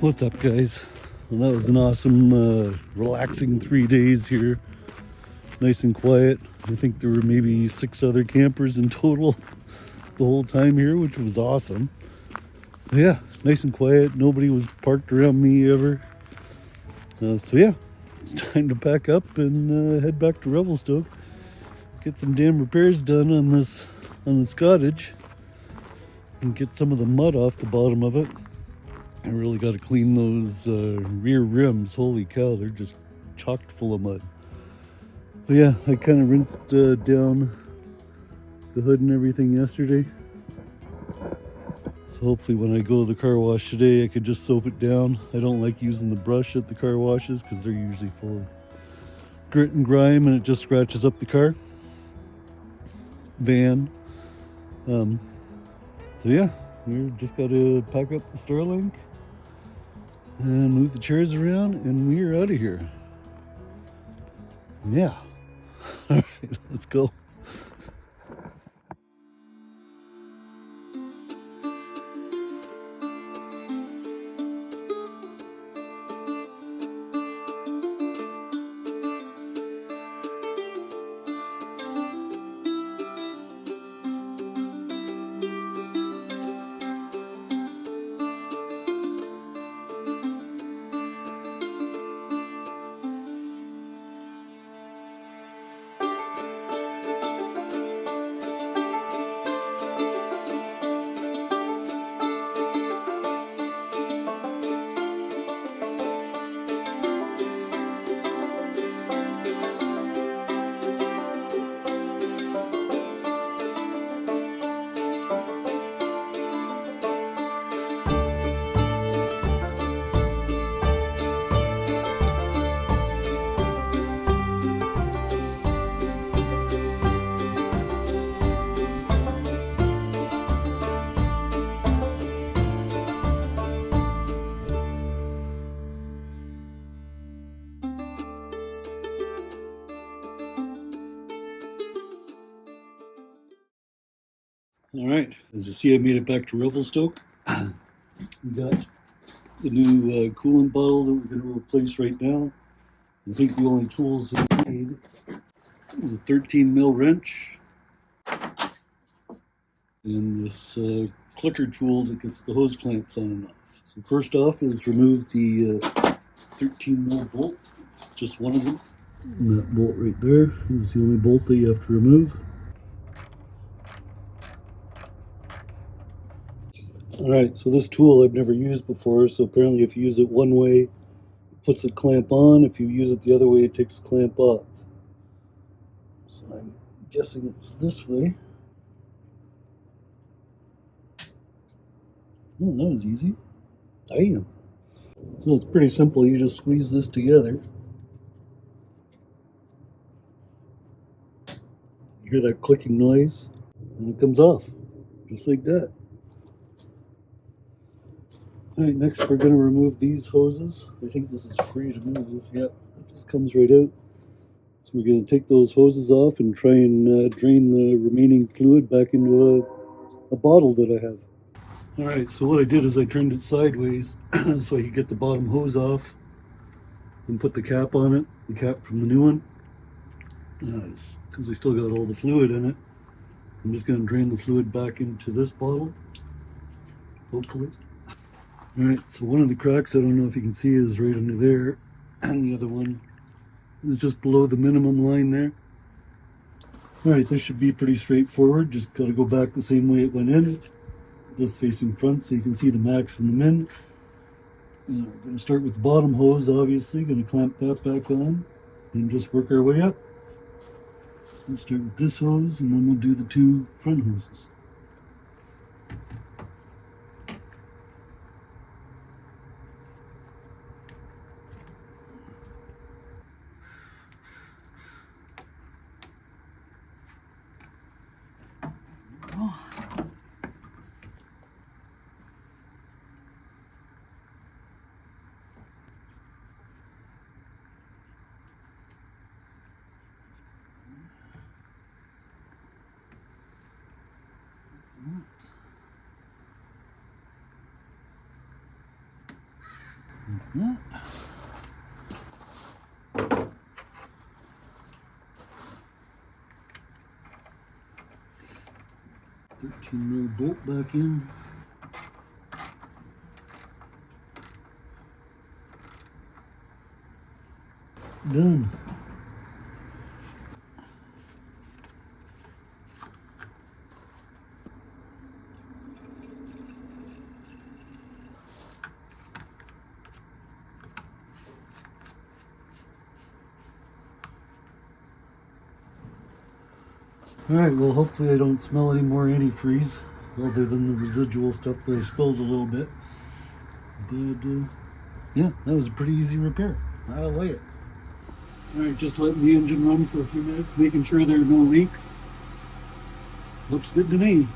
What's up, guys? Well, that was an awesome, relaxing 3 days here. Nice and quiet. I think there were maybe 6 other campers in total the whole time here, which was awesome. But yeah, nice and quiet. Nobody was parked around me ever. So yeah, it's time to pack up and head back to Revelstoke. Get some damn repairs done on this cottage and get some of the mud off the bottom of it. I really got to clean those rear rims. Holy cow, they're just chocked full of mud. But yeah, I kind of rinsed down the hood and everything yesterday. So hopefully when I go to the car wash today, I could just soap it down. I don't like using the brush at the car washes because they're usually full of grit and grime and it just scratches up the car. Van. So yeah, we just got to pack up the Starlink and move the chairs around and we are out of here. Yeah. All right, let's go. All right, as you see, I made it back to Revelstoke. We got the new coolant bottle that we're going to replace right now. I think the only tools that we need is a 13 mil wrench and this clicker tool that gets the hose clamps on and off. So first off is remove the 13 mil bolt. It's just one of them. And that bolt right there is the only bolt that you have to remove. Alright, so this tool I've never used before, so apparently if you use it one way, it puts the clamp on. If you use it the other way, it takes the clamp off. So I'm guessing it's this way. Oh, that was easy. Damn. So it's pretty simple, you just squeeze this together. You hear that clicking noise, and it comes off, just like that. Alright, next we're going to remove these hoses. I think this is free to move. Yep, it just comes right out. So we're going to take those hoses off and try and drain the remaining fluid back into a bottle that I have. Alright, so what I did is I turned it sideways so I could get the bottom hose off and put the cap on it, the cap from the new one. Because I still got all the fluid in it. I'm just going to drain the fluid back into this bottle, hopefully. Alright, so one of the cracks, I don't know if you can see, is right under there, and the other one is just below the minimum line there. Alright, this should be pretty straightforward, just got to go back the same way it went in. This facing front so you can see the max and the min. And we're going to start with the bottom hose, obviously, going to clamp that back on and just work our way up. We'll start with this hose and then we'll do the 2 front hoses. Yeah. 13 mil bolt back in. Done. Alright, well hopefully I don't smell any more antifreeze other than the residual stuff that I spilled a little bit. But yeah, that was a pretty easy repair. I like it. Alright, just letting the engine run for a few minutes, making sure there are no leaks. Looks good to me.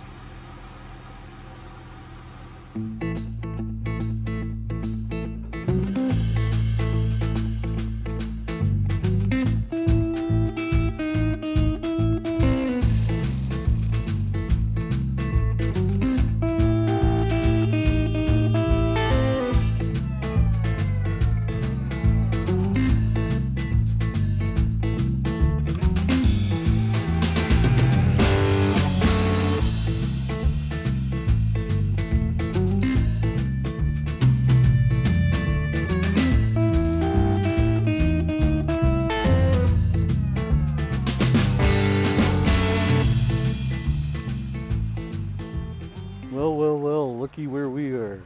Well, well, well, looky where we are.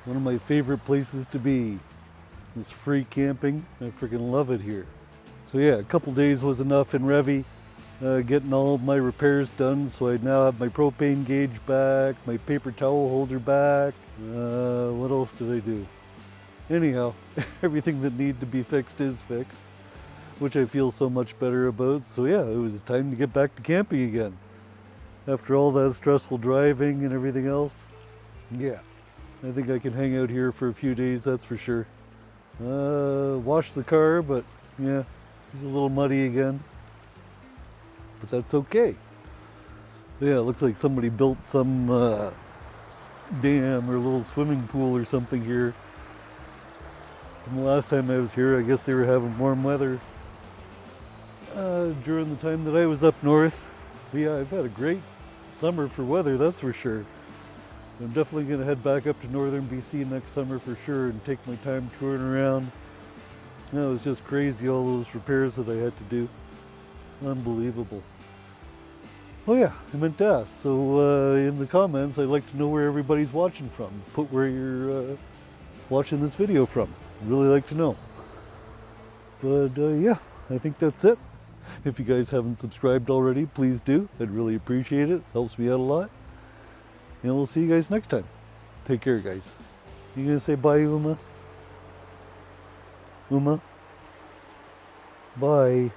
One of my favorite places to be. It's free camping. I freaking love it here. So yeah, a couple days was enough in Revy, getting all of my repairs done. So I now have my propane gauge back, my paper towel holder back. What else did I do? Anyhow, everything that needed to be fixed is fixed, which I feel so much better about. So yeah, it was time to get back to camping again. After all that stressful driving and everything else, yeah, I think I can hang out here for a few days, that's for sure. Wash the car, but yeah, it's a little muddy again. But that's okay. Yeah, it looks like somebody built some dam or a little swimming pool or something here. From the last time I was here, I guess they were having warm weather during the time that I was up north. But yeah, I've had a great summer for weather, that's for sure. I'm definitely going to head back up to northern BC next summer for sure and take my time touring around. It was just crazy, all those repairs that I had to do. Unbelievable. Oh yeah, I meant to ask. So in the comments, I'd like to know where everybody's watching from. Put where you're watching this video from. I'd really like to know. But yeah, I think that's it. If you guys haven't subscribed already, please do. I'd really appreciate it. Helps me out a lot. And we'll see you guys next time. Take care, guys. You gonna say bye, Uma? Uma? Bye.